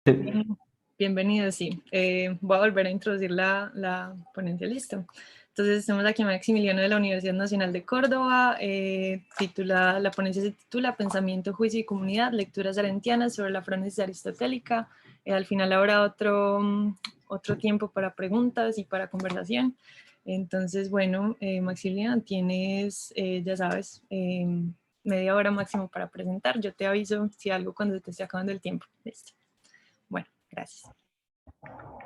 Sí, Bienvenido, sí. Voy a volver a introducir la ponencia, listo. Entonces, estamos aquí Maximiliano de la Universidad Nacional de Córdoba. La ponencia se titula Pensamiento, Juicio y Comunidad, lecturas arendtianas sobre la frónesis aristotélica. Al final habrá otro tiempo para preguntas y para conversación. Entonces, bueno, Maximiliano, tienes, ya sabes, media hora máximo para presentar. Yo te aviso si algo cuando te esté acabando el tiempo. Listo. Bueno, gracias.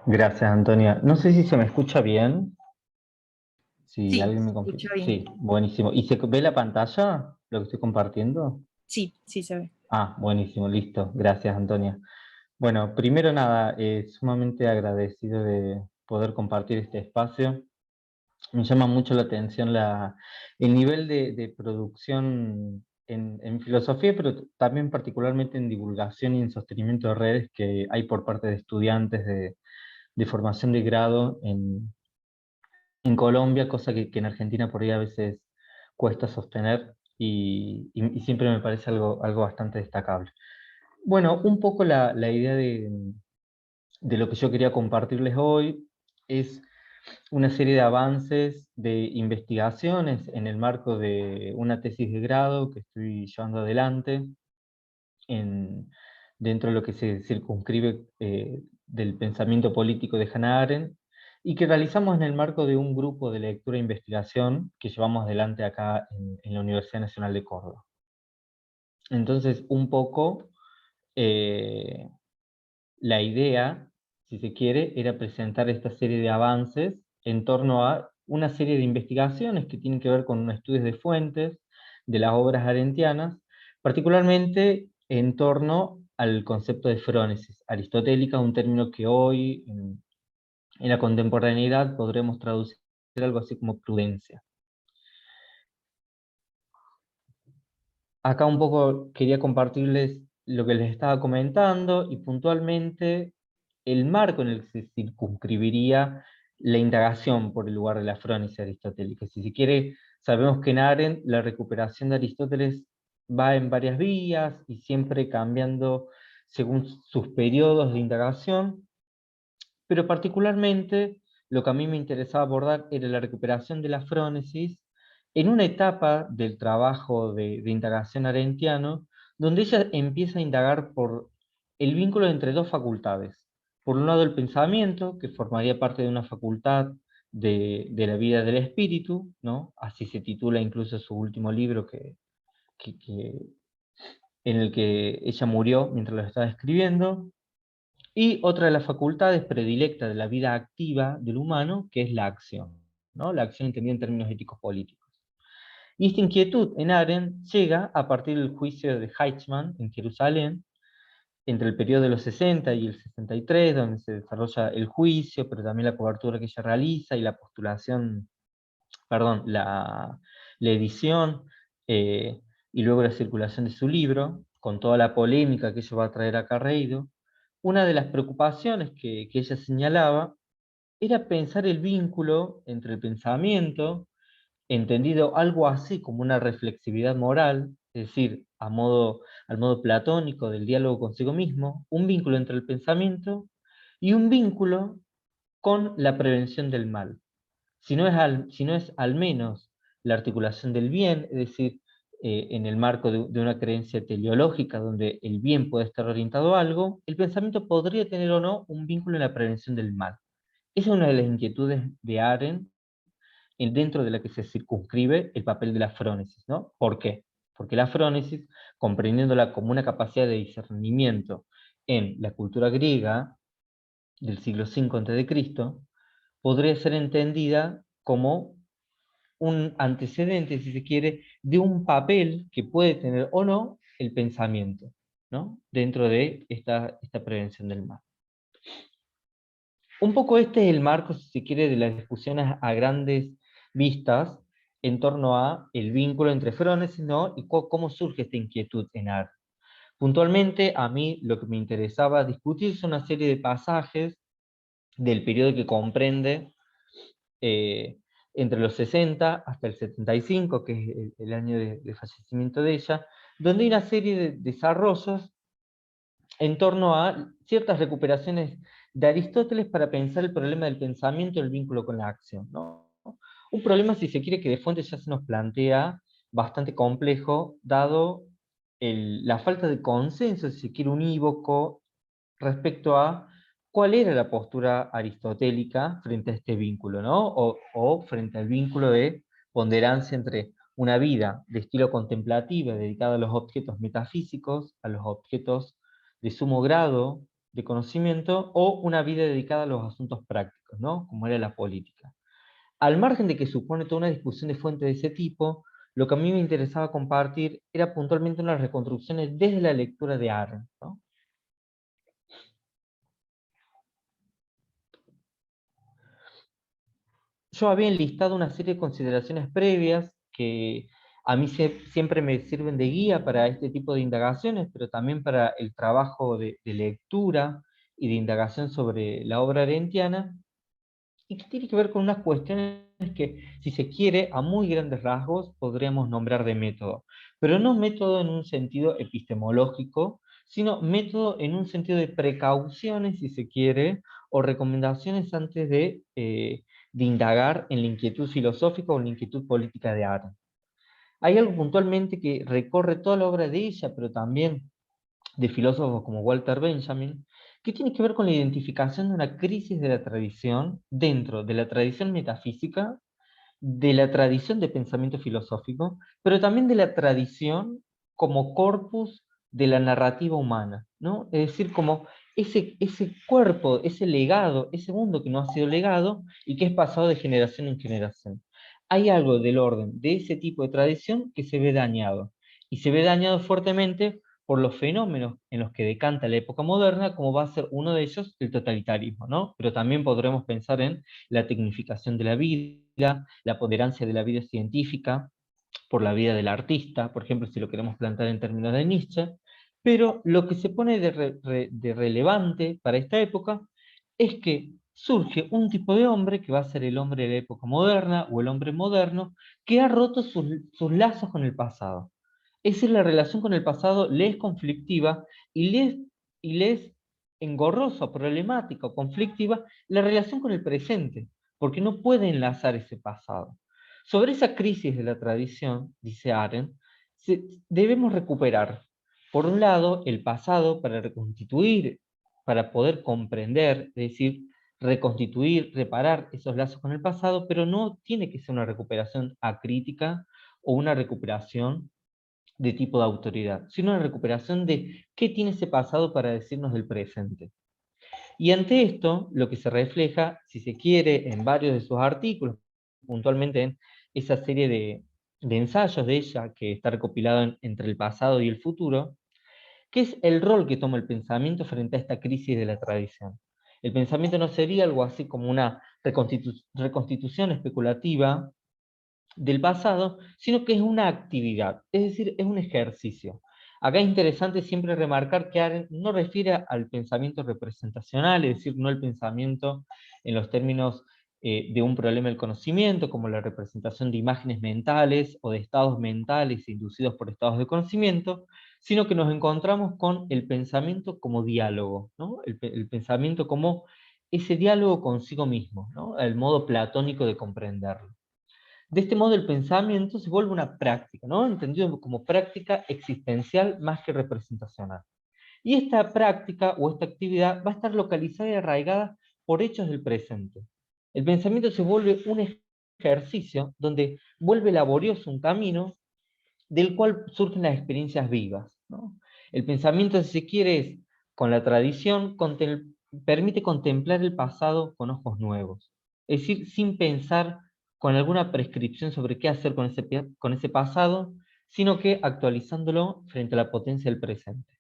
gracias, Antonia. No sé si se me escucha bien, si Sí, alguien se me confirma. escucha bien. Sí, buenísimo. ¿Y se ve la pantalla, lo que estoy compartiendo? Sí, sí se ve. Ah, buenísimo, listo. Gracias, Antonia. Bueno, primero nada, sumamente agradecido de poder compartir este espacio. Me llama mucho la atención el nivel de producción en filosofía, pero también particularmente en divulgación y en sostenimiento de redes que hay por parte de estudiantes de formación de grado en Colombia, cosa que en Argentina por ahí a veces cuesta sostener y siempre me parece algo bastante destacable. Bueno, un poco la idea de lo que yo quería compartirles hoy es una serie de avances de investigaciones en el marco de una tesis de grado que estoy llevando adelante en, dentro de lo que se circunscribe del pensamiento político de Hannah Arendt, y que realizamos en el marco de un grupo de lectura e investigación que llevamos adelante acá en la Universidad Nacional de Córdoba. Entonces, un poco eh, la idea, si se quiere, era presentar esta serie de avances en torno a una serie de investigaciones que tienen que ver con estudios de fuentes de las obras arendtianas, particularmente en torno al concepto de frónesis aristotélica, un término que hoy, en la contemporaneidad, podremos traducir algo así como prudencia. Acá un poco quería compartirles lo que les estaba comentando y puntualmente el marco en el que se circunscribiría la indagación por el lugar de la frónesis aristotélica. Si se quiere, sabemos que en Arendt la recuperación de Aristóteles va en varias vías y siempre cambiando según sus periodos de indagación, pero particularmente lo que a mí me interesaba abordar era la recuperación de la frónesis en una etapa del trabajo de indagación arendtiano, donde ella empieza a indagar por el vínculo entre dos facultades. Por un lado, el pensamiento, que formaría parte de una facultad de la vida del espíritu, ¿no? Así se titula incluso su último libro en el que ella murió mientras lo estaba escribiendo, y otra de las facultades predilectas de la vida activa del humano, que es la acción, ¿no? La acción entendida en términos éticos políticos. Y esta inquietud en Arendt llega a partir del juicio de Eichmann en Jerusalén, entre el periodo de los 60 y el 63, donde se desarrolla el juicio, pero también la cobertura que ella realiza y la postulación, perdón, la edición, y luego la circulación de su libro, con toda la polémica que ello va a traer acarreído. Una de las preocupaciones que ella señalaba era pensar el vínculo entre el pensamiento, entendido algo así como una reflexividad moral, es decir, al modo platónico del diálogo consigo mismo, un vínculo entre el pensamiento y un vínculo con la prevención del mal. Si no es al menos la articulación del bien, es decir, en el marco de una creencia teleológica donde el bien puede estar orientado a algo, el pensamiento podría tener o no un vínculo en la prevención del mal. Esa es una de las inquietudes de Arendt dentro de la que se circunscribe el papel de la frónesis, ¿no? ¿Por qué? Porque la frónesis, comprendiéndola como una capacidad de discernimiento en la cultura griega del siglo V a.C., podría ser entendida como un antecedente, si se quiere, de un papel que puede tener o no el pensamiento, ¿no? Dentro de esta prevención del mal. Un poco este es el marco, si se quiere, de las discusiones a grandes vistas en torno a el vínculo entre frónesis, ¿no? Y cómo surge esta inquietud en arte. Puntualmente, a mí lo que me interesaba discutir son una serie de pasajes del periodo que comprende eh, entre los 60 hasta el 75, que es el año de fallecimiento de ella, donde hay una serie de desarrollos en torno a ciertas recuperaciones de Aristóteles para pensar el problema del pensamiento y el vínculo con la acción, ¿no? Un problema, si se quiere, que de fuente ya se nos plantea bastante complejo, dado la falta de consenso, si se quiere, unívoco respecto a cuál era la postura aristotélica frente a este vínculo, ¿no? O frente al vínculo de ponderancia entre una vida de estilo contemplativo dedicada a los objetos metafísicos, a los objetos de sumo grado de conocimiento, o una vida dedicada a los asuntos prácticos, ¿no? Como era la política. Al margen de que supone toda una discusión de fuente de ese tipo, lo que a mí me interesaba compartir era puntualmente unas reconstrucciones desde la lectura de Arendt, ¿no? Yo había enlistado una serie de consideraciones previas que a mí siempre me sirven de guía para este tipo de indagaciones, pero también para el trabajo de lectura y de indagación sobre la obra arendtiana, y que tiene que ver con unas cuestiones que, si se quiere, a muy grandes rasgos podríamos nombrar de método, pero no método en un sentido epistemológico, sino método en un sentido de precauciones, si se quiere, o recomendaciones antes de indagar en la inquietud filosófica o en la inquietud política de Arendt. Hay algo puntualmente que recorre toda la obra de ella, pero también de filósofos como Walter Benjamin, que tiene que ver con la identificación de una crisis de la tradición dentro de la tradición metafísica, de la tradición de pensamiento filosófico, pero también de la tradición como corpus de la narrativa humana, ¿no? Es decir, como ese cuerpo, ese legado, ese mundo que no ha sido legado y que es pasado de generación en generación. Hay algo del orden de ese tipo de tradición que se ve dañado, y se ve dañado fuertemente por los fenómenos en los que decanta la época moderna, como va a ser uno de ellos el totalitarismo, ¿no? Pero también podremos pensar en la tecnificación de la vida, la ponderancia de la vida científica por la vida del artista, por ejemplo, si lo queremos plantear en términos de Nietzsche, pero lo que se pone de relevante para esta época es que surge un tipo de hombre que va a ser el hombre de la época moderna o el hombre moderno, que ha roto sus lazos con el pasado. Es decir, la relación con el pasado le es conflictiva y le es engorrosa, problemática o conflictiva la relación con el presente, porque no puede enlazar ese pasado. Sobre esa crisis de la tradición, dice Arendt, debemos recuperar, por un lado, el pasado para reconstituir, para poder comprender, es decir, reconstituir, reparar esos lazos con el pasado, pero no tiene que ser una recuperación acrítica o una recuperación de tipo de autoridad, sino una recuperación de qué tiene ese pasado para decirnos del presente. Y ante esto, lo que se refleja, si se quiere, en varios de sus artículos, puntualmente en esa serie de ensayos de ella que está recopilado entre el pasado y el futuro, que es el rol que toma el pensamiento frente a esta crisis de la tradición. El pensamiento no sería algo así como una reconstitución especulativa del pasado, sino que es una actividad, es decir, es un ejercicio. Acá es interesante siempre remarcar que Arendt no refiere al pensamiento representacional, es decir, no el pensamiento en los términos de un problema del conocimiento, como la representación de imágenes mentales o de estados mentales inducidos por estados de conocimiento, sino que nos encontramos con el pensamiento como diálogo, ¿no? El pensamiento como ese diálogo consigo mismo, ¿no? El modo platónico de comprenderlo. De este modo el pensamiento se vuelve una práctica, ¿no? Entendido como práctica existencial más que representacional. Y esta práctica o esta actividad va a estar localizada y arraigada por hechos del presente. El pensamiento se vuelve un ejercicio donde vuelve laborioso un camino del cual surgen las experiencias vivas, ¿no? El pensamiento, si se quiere, es, con la tradición, permite contemplar el pasado con ojos nuevos. Es decir, sin pensar con alguna prescripción sobre qué hacer con ese pasado, sino que actualizándolo frente a la potencia del presente.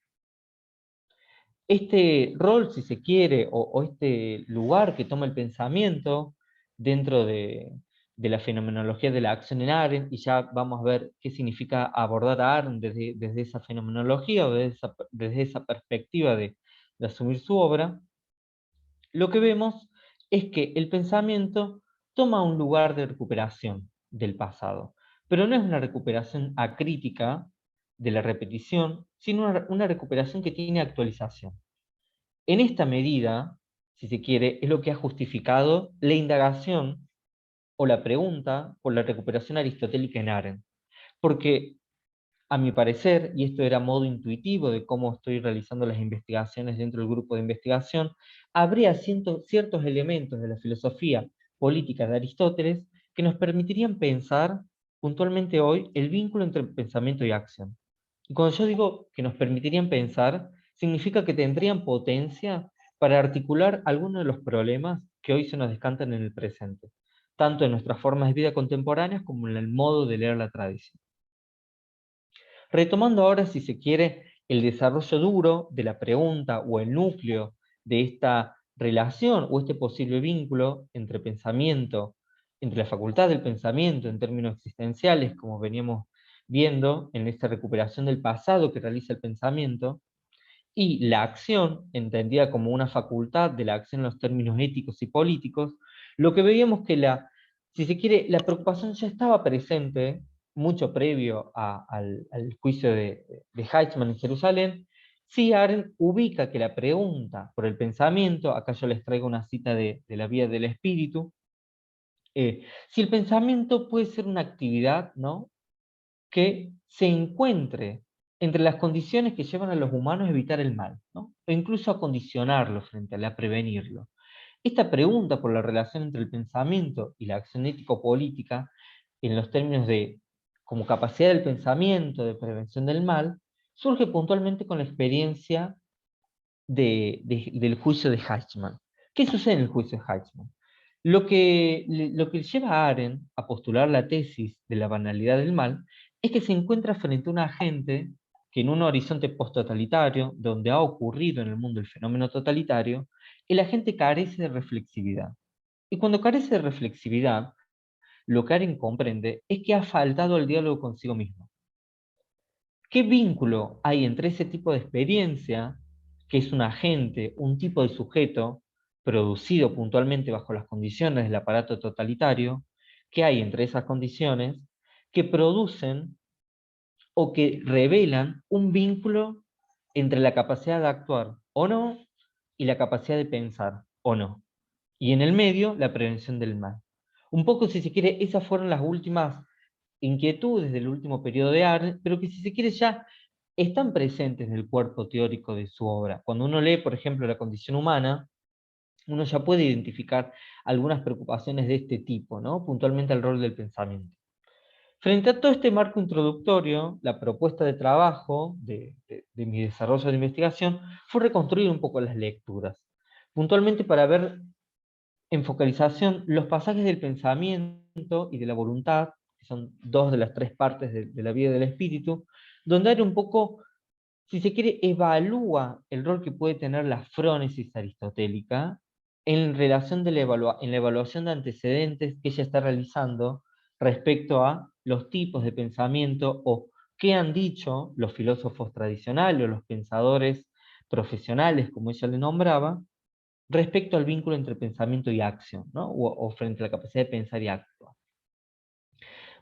Este rol, si se quiere, o este lugar que toma el pensamiento dentro de la fenomenología de la acción en Arendt, y ya vamos a ver qué significa abordar a Arendt desde esa fenomenología o desde esa perspectiva de asumir su obra, lo que vemos es que el pensamiento toma un lugar de recuperación del pasado, pero no es una recuperación acrítica, de la repetición, sino una recuperación que tiene actualización. En esta medida, si se quiere, es lo que ha justificado la indagación o la pregunta por la recuperación aristotélica en Arendt. Porque, a mi parecer, y esto era modo intuitivo de cómo estoy realizando las investigaciones dentro del grupo de investigación, habría ciertos elementos de la filosofía política de Aristóteles que nos permitirían pensar puntualmente hoy el vínculo entre pensamiento y acción. Y cuando yo digo que nos permitirían pensar, significa que tendrían potencia para articular algunos de los problemas que hoy se nos descantan en el presente, tanto en nuestras formas de vida contemporáneas como en el modo de leer la tradición. Retomando ahora, si se quiere, el desarrollo duro de la pregunta o el núcleo de esta relación o este posible vínculo entre pensamiento, entre la facultad del pensamiento en términos existenciales, como veníamos viendo en esta recuperación del pasado que realiza el pensamiento, y la acción, entendida como una facultad de la acción en los términos éticos y políticos, lo que veíamos que si se quiere, la preocupación ya estaba presente mucho previo al juicio de Heitzman en Jerusalén. Sí, Arendt ubica que la pregunta por el pensamiento, acá yo les traigo una cita de la vida del espíritu, si el pensamiento puede ser una actividad, ¿no?, que se encuentre entre las condiciones que llevan a los humanos a evitar el mal, ¿no?, o incluso a condicionarlo frente a prevenirlo. Esta pregunta por la relación entre el pensamiento y la acción ético-política, en los términos de como capacidad del pensamiento de prevención del mal, surge puntualmente con la experiencia del juicio de Heitzman. ¿Qué sucede en el juicio de Heitzman? Lo que lleva a Arendt a postular la tesis de la banalidad del mal es que se encuentra frente a un agente que en un horizonte post-totalitario, donde ha ocurrido en el mundo el fenómeno totalitario, el agente carece de reflexividad. Y cuando carece de reflexividad, lo que Arendt comprende es que ha faltado el diálogo consigo mismo. ¿Qué vínculo hay entre ese tipo de experiencia, que es un agente, un tipo de sujeto, producido puntualmente bajo las condiciones del aparato totalitario? ¿Qué hay entre esas condiciones que producen o que revelan un vínculo entre la capacidad de actuar o no y la capacidad de pensar o no? Y en el medio, la prevención del mal. Un poco, si se quiere, esas fueron las últimas inquietudes del último periodo de Arendt, pero que si se quiere ya están presentes en el cuerpo teórico de su obra. Cuando uno lee, por ejemplo, La condición humana, uno ya puede identificar algunas preocupaciones de este tipo, ¿no?, puntualmente el rol del pensamiento. Frente a todo este marco introductorio, la propuesta de trabajo de mi desarrollo de investigación fue reconstruir un poco las lecturas, puntualmente para ver en focalización los pasajes del pensamiento y de la voluntad, que son dos de las tres partes de la vida del espíritu, donde hay un poco, si se quiere, evalúa el rol que puede tener la frónesis aristotélica en relación en la evaluación de antecedentes que ella está realizando respecto a los tipos de pensamiento o qué han dicho los filósofos tradicionales o los pensadores profesionales, como ella le nombraba, respecto al vínculo entre pensamiento y acción, ¿no?, o frente a la capacidad de pensar y actuar.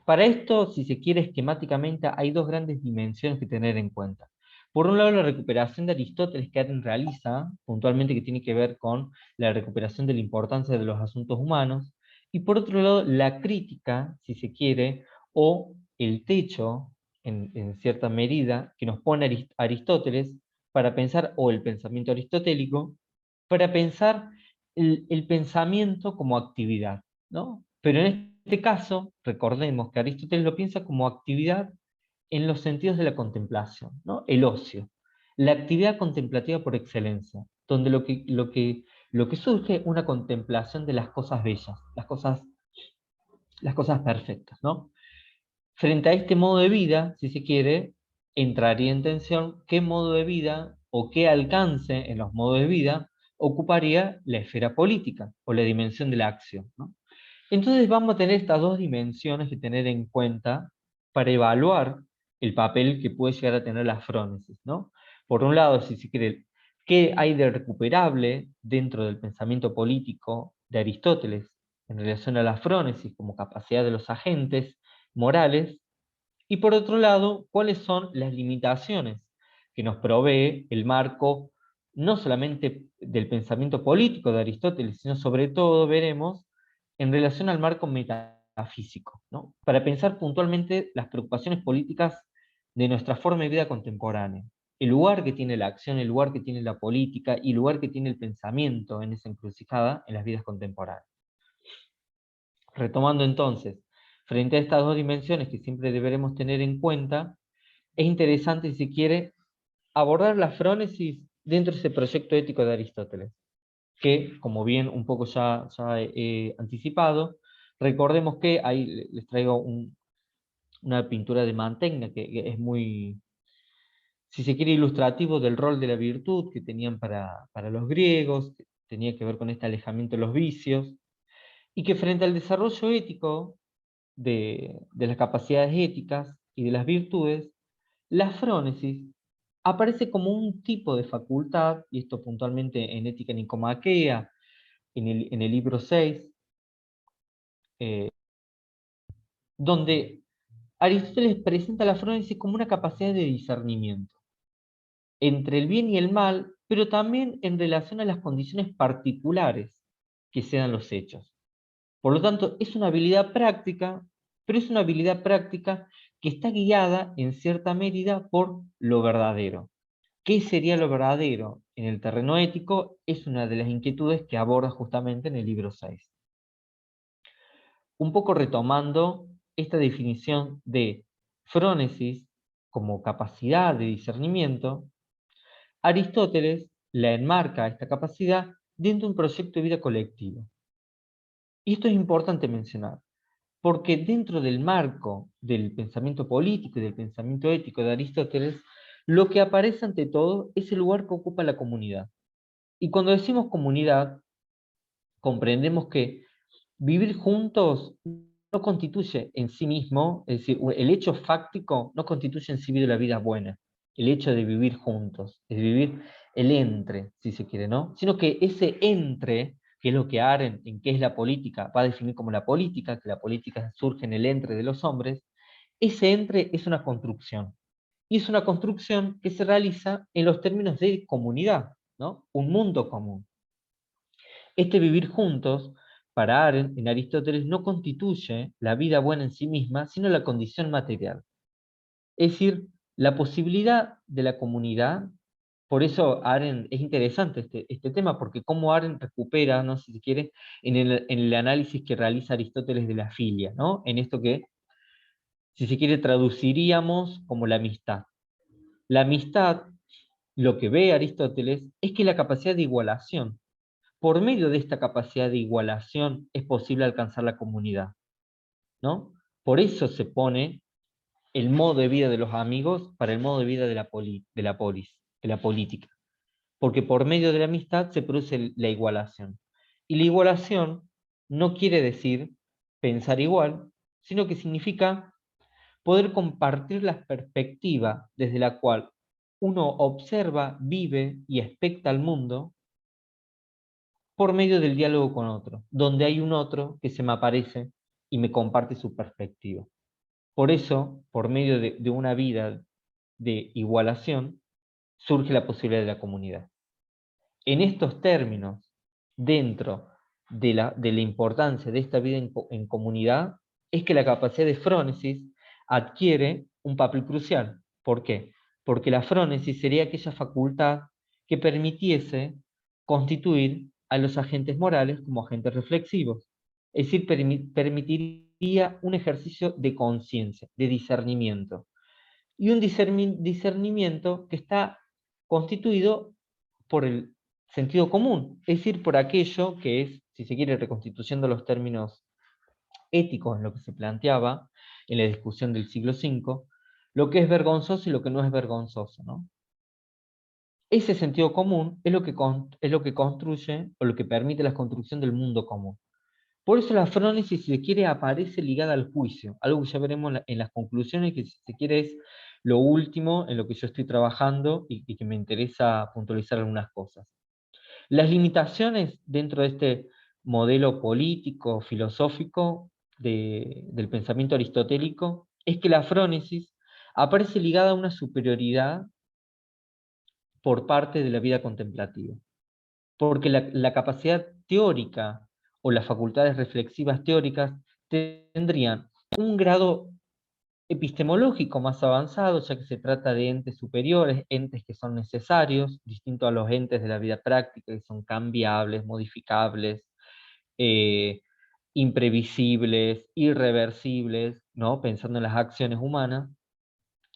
Para esto, si se quiere esquemáticamente, hay dos grandes dimensiones que tener en cuenta. Por un lado, la recuperación de Aristóteles que Arendt realiza, puntualmente que tiene que ver con la recuperación de la importancia de los asuntos humanos, y por otro lado, la crítica, si se quiere, o el techo, en cierta medida, que nos pone Aristóteles para pensar, o el pensamiento aristotélico, para pensar el pensamiento como actividad, ¿no? Pero en este caso, recordemos que Aristóteles lo piensa como actividad en los sentidos de la contemplación, ¿no?, el ocio, la actividad contemplativa por excelencia, donde lo que surge es una contemplación de las cosas bellas, las cosas perfectas, ¿no? Frente a este modo de vida, si se quiere, entraría en tensión qué modo de vida o qué alcance en los modos de vida ocuparía la esfera política o la dimensión de la acción, ¿no? Entonces vamos a tener estas dos dimensiones que tener en cuenta para evaluar el papel que puede llegar a tener la frónesis, ¿no? Por un lado, si se quiere, ¿qué hay de recuperable dentro del pensamiento político de Aristóteles en relación a la frónesis como capacidad de los agentes morales? Y por otro lado, cuáles son las limitaciones que nos provee el marco, no solamente del pensamiento político de Aristóteles, sino sobre todo, veremos, en relación al marco metafísico, ¿no? Para pensar puntualmente las preocupaciones políticas de nuestra forma de vida contemporánea. El lugar que tiene la acción, el lugar que tiene la política y el lugar que tiene el pensamiento en esa encrucijada en las vidas contemporáneas. Retomando entonces, frente a estas dos dimensiones que siempre deberemos tener en cuenta, es interesante, si se quiere, abordar la frónesis dentro de ese proyecto ético de Aristóteles, que, como bien un poco ya he anticipado, recordemos que ahí les traigo una pintura de Mantegna, que es muy, si se quiere, ilustrativo del rol de la virtud que tenían para los griegos, que tenía que ver con este alejamiento de los vicios, y que frente al desarrollo ético de las capacidades éticas y de las virtudes, la frónesis aparece como un tipo de facultad, y esto puntualmente en Ética Nicomaquea, en el libro 6, donde Aristóteles presenta la frónesis como una capacidad de discernimiento entre el bien y el mal, pero también en relación a las condiciones particulares que se dan los hechos. Por lo tanto, es una habilidad práctica, pero es una habilidad práctica que está guiada en cierta medida por lo verdadero. ¿Qué sería lo verdadero en el terreno ético? Es una de las inquietudes que aborda justamente en el libro 6. Un poco retomando esta definición de frónesis como capacidad de discernimiento, Aristóteles la enmarca esta capacidad dentro de un proyecto de vida colectivo. Y esto es importante mencionar, porque dentro del marco del pensamiento político y del pensamiento ético de Aristóteles, lo que aparece ante todo es el lugar que ocupa la comunidad. Y cuando decimos comunidad, comprendemos que vivir juntos no constituye en sí mismo, es decir, el hecho fáctico no constituye en sí mismo la vida buena, el hecho de vivir juntos, es vivir el entre, si se quiere, ¿no? Sino que ese entre, que es lo que Arendt, en qué es la política, va a definir como la política, que la política surge en el entre de los hombres, ese entre es una construcción. Y es una construcción que se realiza en los términos de comunidad, ¿no? Un mundo común. Este vivir juntos, para Arendt, en Aristóteles, no constituye la vida buena en sí misma, sino la condición material. Es decir, la posibilidad de la comunidad, por eso Arendt, es interesante este tema, porque cómo Arendt recupera, ¿no? Si se quiere, en el análisis que realiza Aristóteles de la filia, ¿no? En esto que, si se quiere, traduciríamos como la amistad. La amistad, lo que ve Aristóteles, es que la capacidad de igualación. Por medio de esta capacidad de igualación es posible alcanzar la comunidad, ¿no? Por eso se pone el modo de vida de los amigos para el modo de vida de la polis, de la política. Porque por medio de la amistad se produce la igualación. Y la igualación no quiere decir pensar igual, sino que significa poder compartir la perspectiva desde la cual uno observa, vive y expecta al mundo por medio del diálogo con otro, donde hay un otro que se me aparece y me comparte su perspectiva. Por eso, por medio de una vida de igualación, surge la posibilidad de la comunidad. En estos términos, dentro de la importancia de esta vida en comunidad, es que la capacidad de frónesis adquiere un papel crucial. ¿Por qué? Porque la frónesis sería aquella facultad que permitiese constituir a los agentes morales como agentes reflexivos. Es decir, permitiría un ejercicio de conciencia, de discernimiento. Y un discernimiento que está constituido por el sentido común, es decir, por aquello que es, si se quiere, reconstituyendo los términos éticos en lo que se planteaba en la discusión del siglo V, lo que es vergonzoso y lo que no es vergonzoso, ¿no? Ese sentido común es lo que construye o lo que permite la construcción del mundo común. Por eso la frónesis, si se quiere, aparece ligada al juicio, algo que ya veremos en las conclusiones, que si se quiere es lo último en lo que yo estoy trabajando y que me interesa puntualizar algunas cosas. Las limitaciones dentro de este modelo político, filosófico del pensamiento aristotélico es que la frónesis aparece ligada a una superioridad por parte de la vida contemplativa, porque la capacidad teórica o las facultades reflexivas teóricas tendrían un grado epistemológico más avanzado, ya que se trata de entes superiores, entes que son necesarios, distinto a los entes de la vida práctica, que son cambiables, modificables, eh, imprevisibles, irreversibles, ¿no? Pensando en las acciones humanas.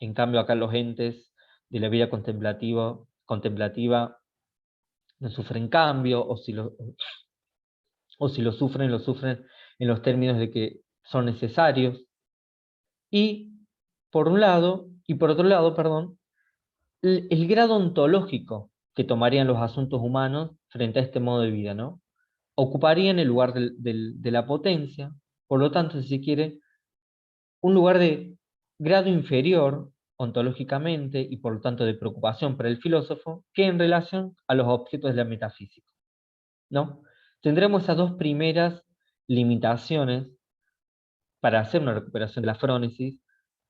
En cambio, acá los entes de la vida contemplativa no sufren cambio, o si lo sufren en los términos de que son necesarios. Y por otro lado, perdón, el grado ontológico que tomarían los asuntos humanos frente a este modo de vida, ¿no? Ocuparían el lugar de la potencia, por lo tanto, si se quiere, un lugar de grado inferior ontológicamente y por lo tanto de preocupación para el filósofo que en relación a los objetos de la metafísica, ¿no? Tendremos esas dos primeras limitaciones para hacer una recuperación de la frónesis,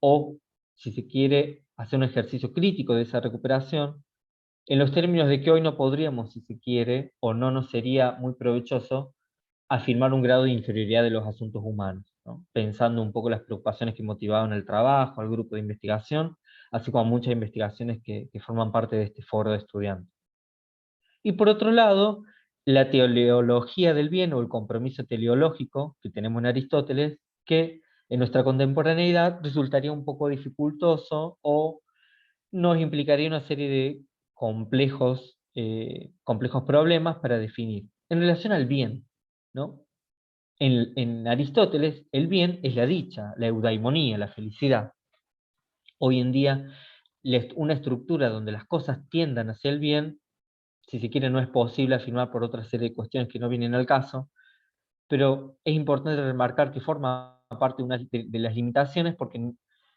o, si se quiere, hacer un ejercicio crítico de esa recuperación, en los términos de que hoy no podríamos, si se quiere, o no nos sería muy provechoso, afirmar un grado de inferioridad de los asuntos humanos, ¿no? Pensando un poco las preocupaciones que motivaban el trabajo, al grupo de investigación, así como muchas investigaciones que forman parte de este foro de estudiantes. Y por otro lado, la teleología del bien o el compromiso teleológico que tenemos en Aristóteles, que en nuestra contemporaneidad resultaría un poco dificultoso o nos implicaría una serie de complejos problemas para definir. En relación al bien, ¿no? En Aristóteles, el bien es la dicha, la eudaimonía, la felicidad. Hoy en día, una estructura donde las cosas tiendan hacia el bien, si se quiere, no es posible afirmar por otra serie de cuestiones que no vienen al caso, pero es importante remarcar que forma parte de las limitaciones porque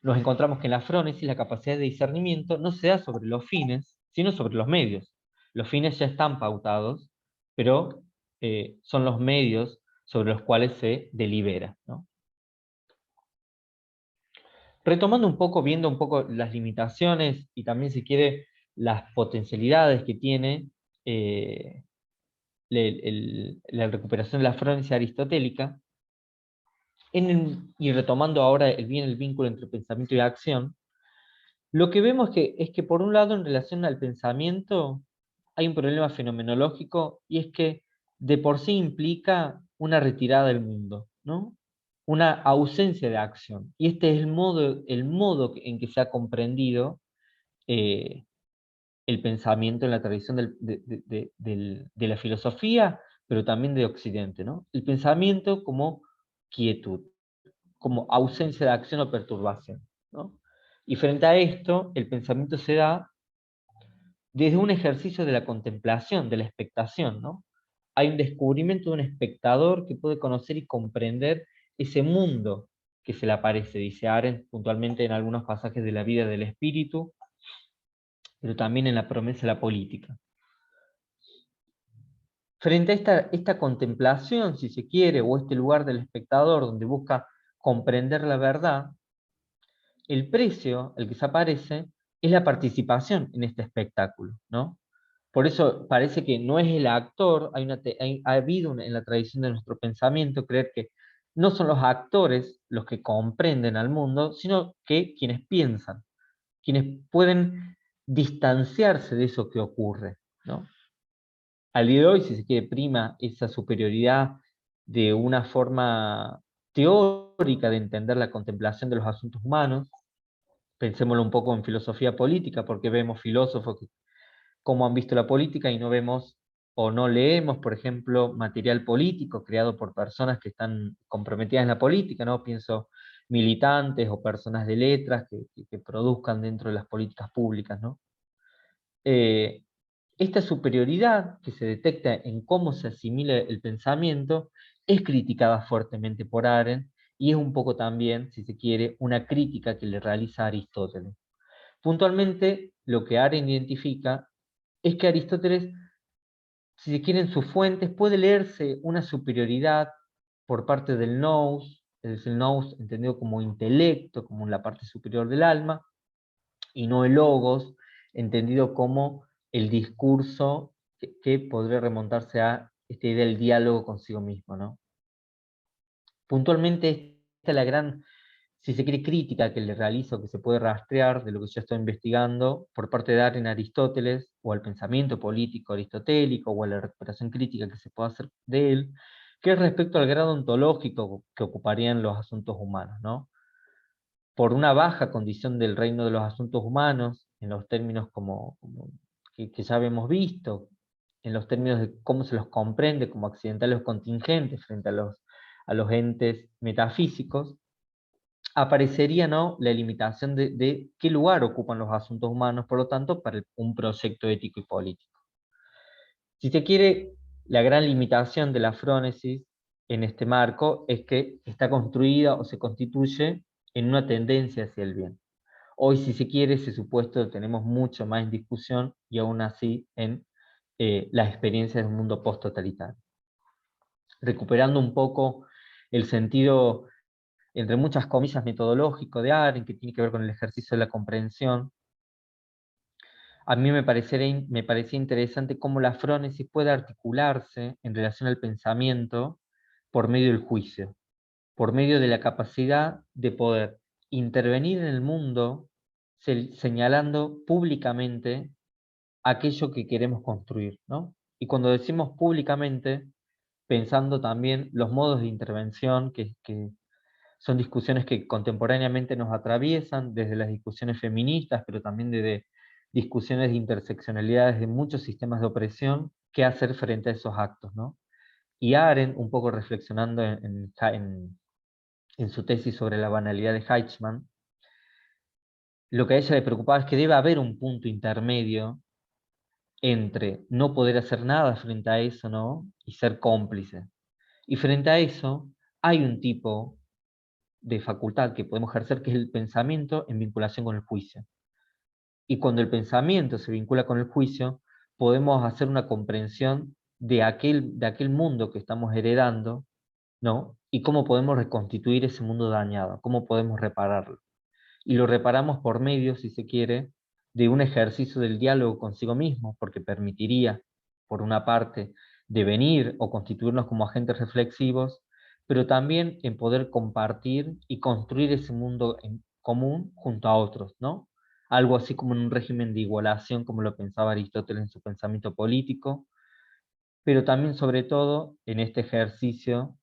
nos encontramos que en la frónesis la capacidad de discernimiento no se da sobre los fines, sino sobre los medios. Los fines ya están pautados, pero son los medios sobre los cuales se delibera, ¿no? Retomando un poco, viendo un poco las limitaciones y también, si quiere, las potencialidades que tiene eh, la recuperación de la frónesis aristotélica, y retomando ahora el vínculo entre pensamiento y acción, lo que vemos es que por un lado en relación al pensamiento hay un problema fenomenológico y es que de por sí implica una retirada del mundo, ¿no? Una ausencia de acción. Y este es el modo en que se ha comprendido eh, el pensamiento en la tradición de la filosofía, pero también de Occidente, ¿no? El pensamiento como quietud, como ausencia de acción o perturbación, ¿no? Y frente a esto, el pensamiento se da desde un ejercicio de la contemplación, de la expectación, ¿no? Hay un descubrimiento de un espectador que puede conocer y comprender ese mundo que se le aparece, dice Arendt puntualmente en algunos pasajes de la vida del espíritu, pero también en la promesa de la política. Frente a esta contemplación, si se quiere, o este lugar del espectador donde busca comprender la verdad, el precio, el que se aparece, es la participación en este espectáculo, ¿no? Por eso parece que no es el actor, ha habido en la tradición de nuestro pensamiento creer que no son los actores los que comprenden al mundo, sino que quienes piensan, quienes pueden distanciarse de eso que ocurre, ¿no? Al día de hoy, si se quiere, prima esa superioridad de una forma teórica de entender la contemplación de los asuntos humanos. Pensémoslo un poco en filosofía política, porque vemos filósofos que cómo han visto la política y no vemos o no leemos, por ejemplo, material político creado por personas que están comprometidas en la política, ¿no? Pienso militantes o personas de letras que produzcan dentro de las políticas públicas, ¿no? Eh, Esta superioridad que se detecta en cómo se asimila el pensamiento es criticada fuertemente por Arendt y es un poco también, si se quiere, una crítica que le realiza Aristóteles. Puntualmente, lo que Arendt identifica es que Aristóteles, si se quiere, en sus fuentes puede leerse una superioridad por parte del nous, es decir, nous entendido como intelecto, como la parte superior del alma, y no el logos, entendido como el discurso que podría remontarse a esta idea del diálogo consigo mismo, ¿no? Puntualmente, esta es la gran, si se quiere, crítica que le realizo, que se puede rastrear de lo que yo estoy investigando por parte de Aren Aristóteles, o al pensamiento político aristotélico, o a la recuperación crítica que se puede hacer de él, que es respecto al grado ontológico que ocuparían los asuntos humanos, ¿no? Por una baja condición del reino de los asuntos humanos, en los términos que ya habíamos visto, en los términos de cómo se los comprende como accidentales o contingentes frente a los entes metafísicos, aparecería, ¿no?, la limitación de qué lugar ocupan los asuntos humanos, por lo tanto, para un proyecto ético y político. Si se quiere, la gran limitación de la frónesis en este marco es que está construida o se constituye en una tendencia hacia el bien. Hoy, si se quiere, ese supuesto lo tenemos mucho más en discusión y aún así en las experiencias de un mundo post-totalitario. Recuperando un poco el sentido, entre muchas comillas, metodológico de Arendt, que tiene que ver con el ejercicio de la comprensión, a mí me parecía interesante cómo la frónesis puede articularse en relación al pensamiento por medio del juicio, por medio de la capacidad de poder intervenir en el mundo señalando públicamente aquello que queremos construir, ¿no? Y cuando decimos públicamente, pensando también los modos de intervención, que son discusiones que contemporáneamente nos atraviesan, desde las discusiones feministas, pero también desde discusiones de interseccionalidades de muchos sistemas de opresión, qué hacer frente a esos actos, ¿no? Y Arendt, un poco reflexionando en su tesis sobre la banalidad de Heichmann, lo que a ella le preocupaba es que debe haber un punto intermedio entre no poder hacer nada frente a eso, ¿no?, y ser cómplice. Y frente a eso hay un tipo de facultad que podemos ejercer, que es el pensamiento en vinculación con el juicio. Y cuando el pensamiento se vincula con el juicio, podemos hacer una comprensión de aquel mundo que estamos heredando, ¿no? Y cómo podemos reconstituir ese mundo dañado, cómo podemos repararlo. Y lo reparamos por medio, si se quiere, de un ejercicio del diálogo consigo mismo, porque permitiría, por una parte, devenir o constituirnos como agentes reflexivos, pero también en poder compartir y construir ese mundo en común junto a otros, ¿no? Algo así como en un régimen de igualación, como lo pensaba Aristóteles en su pensamiento político, pero también, sobre todo, en este ejercicio,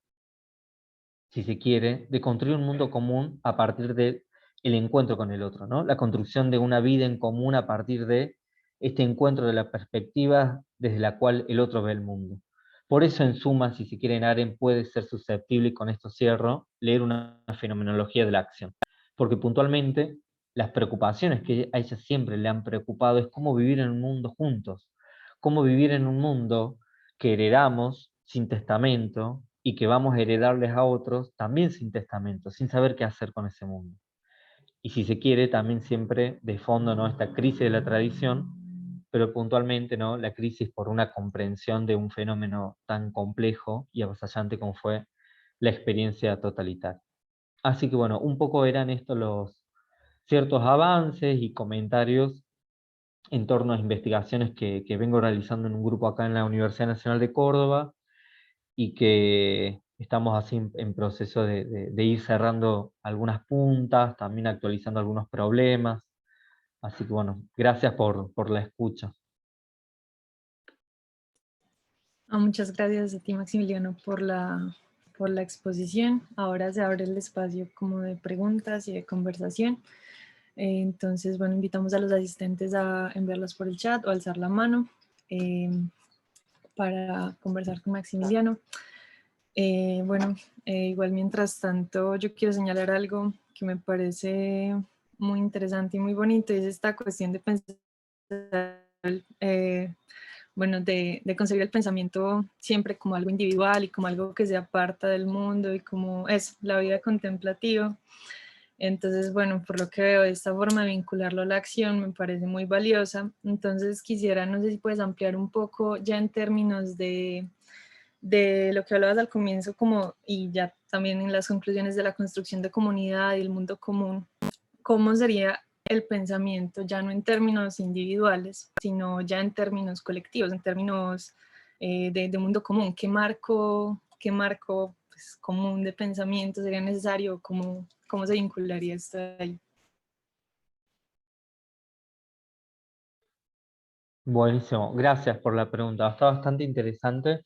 si se quiere, de construir un mundo común a partir del encuentro con el otro, ¿no? La construcción de una vida en común a partir de este encuentro de la perspectiva desde la cual el otro ve el mundo. Por eso, en suma, si se quiere, en Arendt puede ser susceptible, y con esto cierro, leer una fenomenología de la acción. Porque puntualmente, las preocupaciones que a ella siempre le han preocupado es cómo vivir en un mundo juntos, cómo vivir en un mundo que heredamos sin testamento y que vamos a heredarles a otros también sin testamento, sin saber qué hacer con ese mundo. Y si se quiere, también siempre de fondo, ¿no?, esta crisis de la tradición, pero puntualmente, ¿no?, la crisis por una comprensión de un fenómeno tan complejo y avasallante como fue la experiencia totalitaria. Así que bueno, un poco eran estos los ciertos avances y comentarios en torno a investigaciones que vengo realizando en un grupo acá en la Universidad Nacional de Córdoba, y que estamos así en proceso de ir cerrando algunas puntas, también actualizando algunos problemas. Así que bueno, gracias por la escucha. Muchas gracias a ti, Maximiliano, por la exposición. Ahora se abre el espacio como de preguntas y de conversación. Entonces, bueno, invitamos a los asistentes a enviarlas por el chat o alzar la mano para conversar con Maximiliano. Bueno, igual mientras tanto yo quiero señalar algo que me parece muy interesante y muy bonito, y es esta cuestión de pensar, bueno, de concebir el pensamiento siempre como algo individual y como algo que se aparta del mundo y como es la vida contemplativa. Entonces, bueno, por lo que veo, esta forma de vincularlo a la acción me parece muy valiosa. Entonces quisiera, no sé si puedes ampliar un poco ya en términos de de lo que hablabas al comienzo, como, y ya también en las conclusiones de la construcción de comunidad y el mundo común, ¿cómo sería el pensamiento ya no en términos individuales, sino ya en términos colectivos, en términos de mundo común? Qué marco pues, común de pensamiento sería necesario? ¿Cómo se vincularía esto ahí? Buenísimo, gracias por la pregunta, está bastante interesante.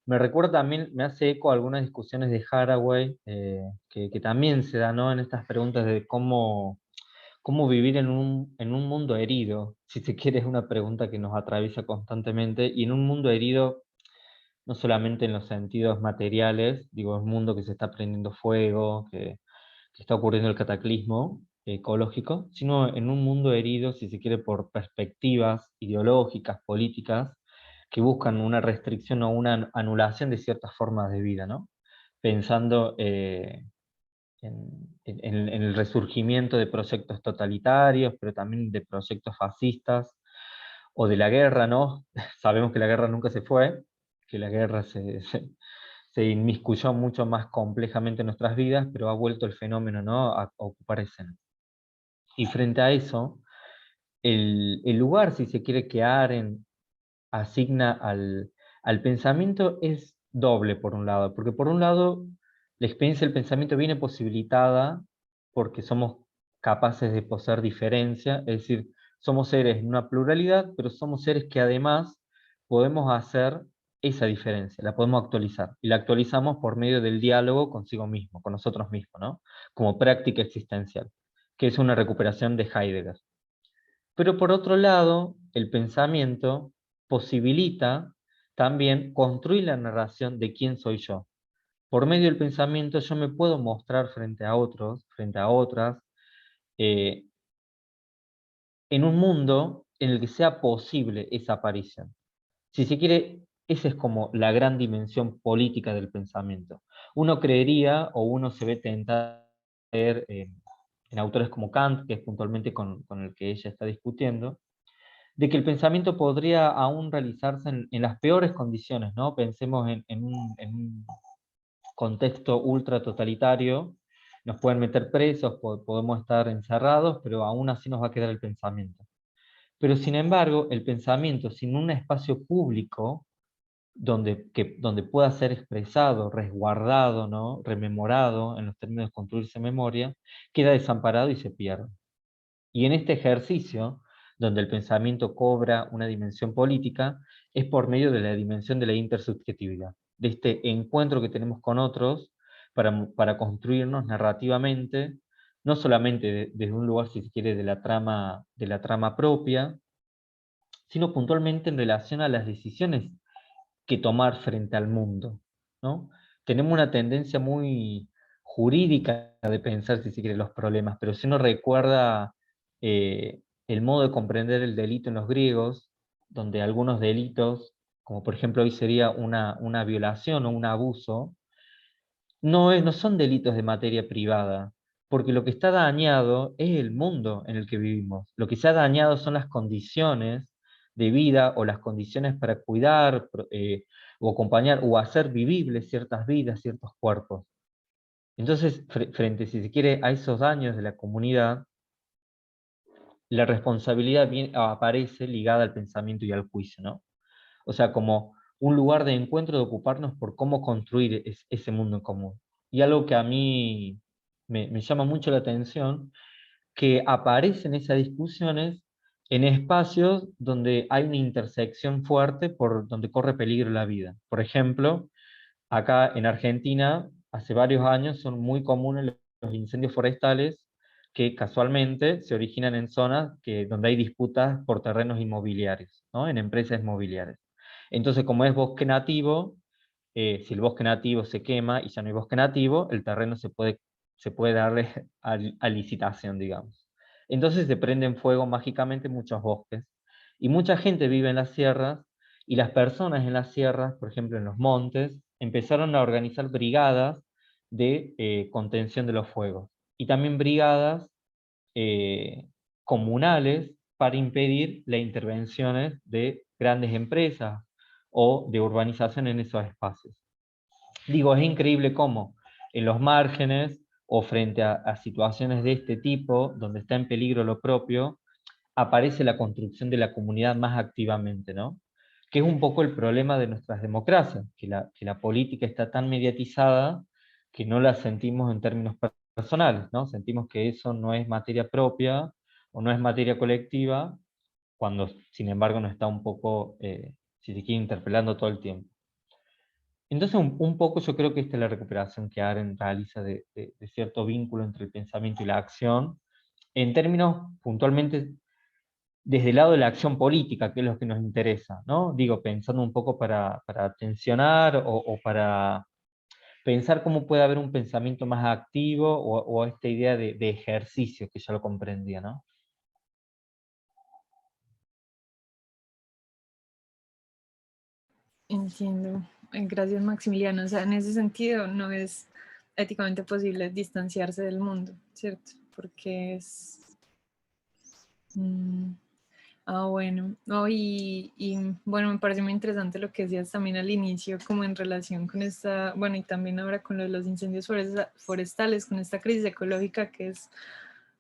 Me recuerda también, me hace eco a algunas discusiones de Haraway, que también se dan, ¿no?, en estas preguntas de cómo vivir en un mundo herido. Si se quiere, es una pregunta que nos atraviesa constantemente, y en un mundo herido, no solamente en los sentidos materiales, digo, es un mundo que se está prendiendo fuego, que está ocurriendo el cataclismo ecológico, sino en un mundo herido, si se quiere, por perspectivas ideológicas, políticas, que buscan una restricción o una anulación de ciertas formas de vida, ¿no? Pensando en el resurgimiento de proyectos totalitarios, pero también de proyectos fascistas, o de la guerra, ¿no? Sabemos que la guerra nunca se fue, que la guerra se inmiscuyó mucho más complejamente en nuestras vidas, pero ha vuelto el fenómeno, ¿no?, a ocupar escena. Y frente a eso, el lugar, si se quiere, que Arendt asigna al pensamiento es doble, por un lado, porque por un lado, la experiencia del pensamiento viene posibilitada porque somos capaces de poseer diferencia, es decir, somos seres en una pluralidad, pero somos seres que además podemos hacer esa diferencia, la podemos actualizar, y la actualizamos por medio del diálogo consigo mismo, con nosotros mismos, ¿no?, como práctica existencial, que es una recuperación de Heidegger. Pero por otro lado, el pensamiento posibilita también construir la narración de quién soy yo. Por medio del pensamiento yo me puedo mostrar frente a otros, frente a otras, eh, en un mundo en el que sea posible esa aparición. Si se quiere, esa es como la gran dimensión política del pensamiento. Uno creería, o uno se ve tentado a leer en autores como Kant, que es puntualmente con el que ella está discutiendo, de que el pensamiento podría aún realizarse en las peores condiciones, ¿no? Pensemos en un contexto ultra totalitario, nos pueden meter presos, podemos estar encerrados, pero aún así nos va a quedar el pensamiento. Pero sin embargo, el pensamiento sin un espacio público donde pueda ser expresado, resguardado, ¿no?, rememorado en los términos de construirse memoria, queda desamparado y se pierde. Y en este ejercicio, donde el pensamiento cobra una dimensión política, es por medio de la dimensión de la intersubjetividad, de este encuentro que tenemos con otros para construirnos narrativamente, no solamente desde un lugar, si se quiere, de la trama propia, sino puntualmente en relación a las decisiones que tomar frente al mundo, ¿no? Tenemos una tendencia muy jurídica de pensar, si se quiere, los problemas, pero si uno recuerda el modo de comprender el delito en los griegos, donde algunos delitos, como por ejemplo hoy sería una violación o un abuso, no son delitos de materia privada, porque lo que está dañado es el mundo en el que vivimos. Lo que se ha dañado son las condiciones de vida o las condiciones para cuidar o acompañar o hacer vivibles ciertas vidas, ciertos cuerpos. Entonces, frente, si se quiere, a esos daños de la comunidad, la responsabilidad aparece ligada al pensamiento y al juicio, ¿no? O sea, como un lugar de encuentro, de ocuparnos por cómo construir ese mundo en común. Y algo que a mí me llama mucho la atención, que aparecen esas discusiones en espacios donde hay una intersección fuerte por donde corre peligro la vida. Por ejemplo, acá en Argentina, hace varios años son muy comunes los incendios forestales que casualmente se originan en zonas donde hay disputas por terrenos inmobiliarios, ¿no?, en empresas inmobiliarias. Entonces, como es bosque nativo, si el bosque nativo se quema y ya no hay bosque nativo, el terreno se puede darle a licitación, digamos. Entonces se prenden fuego mágicamente muchos bosques. Y mucha gente vive en las sierras, y las personas en las sierras, por ejemplo en los montes, empezaron a organizar brigadas de contención de los fuegos. Y también brigadas eh, comunales para impedir las intervenciones de grandes empresas o de urbanización en esos espacios. Digo, es increíble cómo en los márgenes o frente a situaciones de este tipo, donde está en peligro lo propio, aparece la construcción de la comunidad más activamente, ¿no? Que es un poco el problema de nuestras democracias, que la política está tan mediatizada que no la sentimos en términos personales, ¿no? Sentimos que eso no es materia propia o no es materia colectiva, cuando sin embargo nos está un poco, si se quiere, interpelando todo el tiempo. Entonces, un poco yo creo que esta es la recuperación que Arendt realiza de cierto vínculo entre el pensamiento y la acción, en términos puntualmente desde el lado de la acción política, que es lo que nos interesa, ¿no? Digo, pensando un poco para tensionar o para pensar cómo puede haber un pensamiento más activo o esta idea de ejercicio que ya lo comprendía, ¿no? Entiendo. Gracias, Maximiliano. O sea, en ese sentido no es éticamente posible distanciarse del mundo, ¿cierto? Porque es... mm, bueno. No, bueno, me parece muy interesante lo que decías también al inicio, como en relación con esta, bueno, y también ahora con lo de los incendios forestales, con esta crisis ecológica que es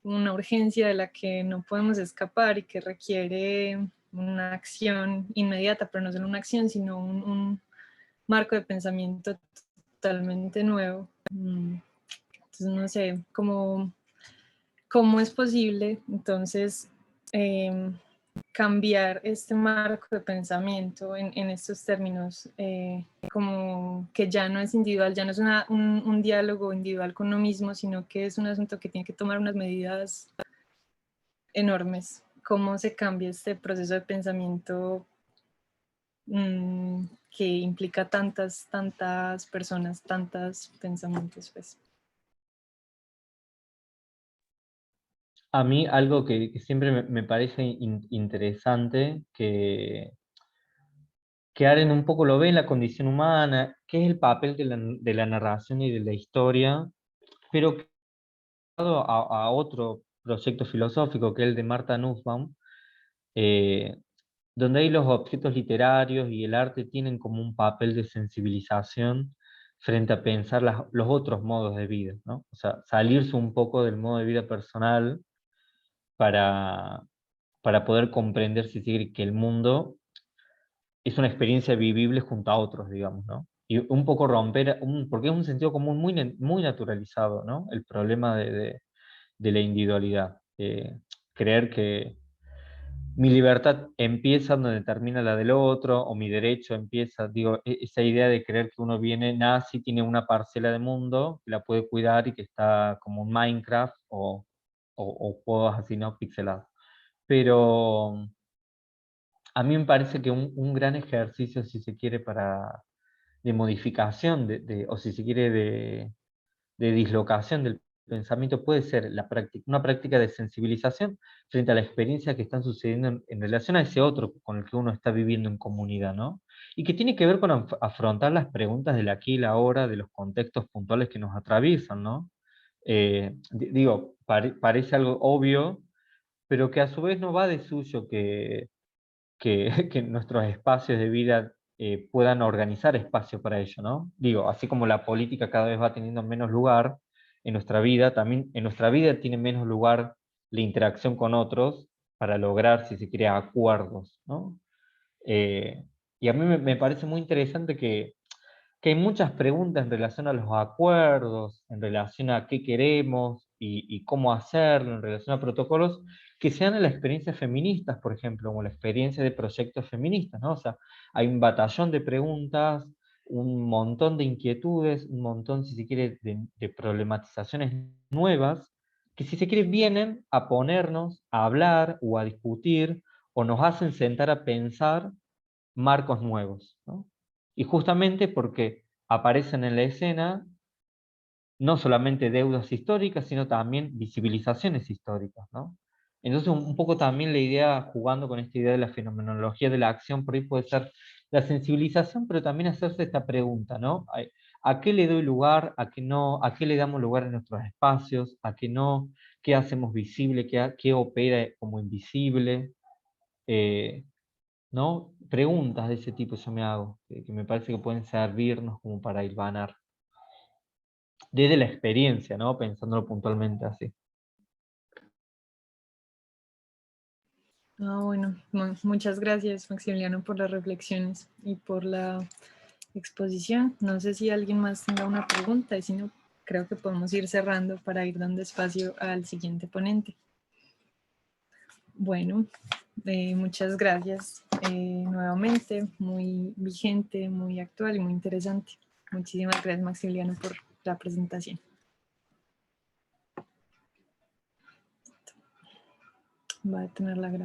una urgencia de la que no podemos escapar y que requiere una acción inmediata, pero no solo una acción, sino un marco de pensamiento totalmente nuevo. Entonces, no sé, cómo es posible, entonces, cambiar este marco de pensamiento en estos términos, como que ya no es individual, ya no es un diálogo individual con uno mismo, sino que es un asunto que tiene que tomar unas medidas enormes. ¿Cómo se cambia este proceso de pensamiento que implica tantas personas, tantos pensamientos, pues? A mí algo que siempre me parece interesante, que Arendt un poco lo ve en la condición humana, que es el papel de la narración y de la historia, pero que a otro proyecto filosófico, que es el de Martha Nussbaum, eh, donde ahí los objetos literarios y el arte tienen como un papel de sensibilización frente a pensar los otros modos de vida, ¿no? O sea, salirse un poco del modo de vida personal para, para poder comprender, si se quiere, que el mundo es una experiencia vivible junto a otros, digamos, ¿no? Y un poco romper, porque es un sentido común muy naturalizado, ¿no? El problema de la individualidad. Creer que mi libertad empieza donde termina la del otro, o mi derecho empieza, digo, esa idea de creer que uno viene, nace y tiene una parcela de mundo, que la puede cuidar y que está como un Minecraft o juegos así, ¿no? Pixelados. Pero a mí me parece que un gran ejercicio, si se quiere, de modificación, o si se quiere, de dislocación del pensamiento puede ser una práctica de sensibilización frente a la experiencia que están sucediendo en relación a ese otro con el que uno está viviendo en comunidad, ¿no? Y que tiene que ver con afrontar las preguntas del aquí y la ahora, de los contextos puntuales que nos atraviesan, ¿no? Digo, parece algo obvio, pero que a su vez no va de suyo que nuestros espacios de vida puedan organizar espacio para ello, ¿no? Digo, así como la política cada vez va teniendo menos lugar en nuestra vida, también en nuestra vida tiene menos lugar la interacción con otros para lograr, si se quiere, acuerdos, ¿no? Eh, y a mí me parece muy interesante que hay muchas preguntas en relación a los acuerdos, en relación a qué queremos y cómo hacerlo, en relación a protocolos, que sean en las experiencias feministas, por ejemplo, como la experiencia de proyectos feministas, ¿no? O sea, hay un batallón de preguntas, un montón de inquietudes, un montón, si se quiere, de problematizaciones nuevas, que si se quiere vienen a ponernos a hablar o a discutir o nos hacen sentar a pensar marcos nuevos, ¿no? Y justamente porque aparecen en la escena no solamente deudas históricas, sino también visibilizaciones históricas, ¿no? Entonces, un poco también la idea, jugando con esta idea de la fenomenología de la acción, por ahí puede ser la sensibilización, pero también hacerse esta pregunta, ¿no? ¿A qué le doy lugar? ¿A qué no? ¿A qué le damos lugar en nuestros espacios? ¿A qué no? ¿Qué hacemos visible? ¿Qué opera como invisible? ¿no? Preguntas de ese tipo yo me hago, que me parece que pueden servirnos como para hilvanar. Desde la experiencia, ¿no? Pensándolo puntualmente así. Bueno, muchas gracias, Maximiliano, por las reflexiones y por la exposición. No sé si alguien más tenga una pregunta, y si no, creo que podemos ir cerrando para ir dando espacio al siguiente ponente. Bueno, muchas gracias nuevamente, muy vigente, muy actual y muy interesante. Muchísimas gracias, Maximiliano, por la presentación. Va a tener la grabación.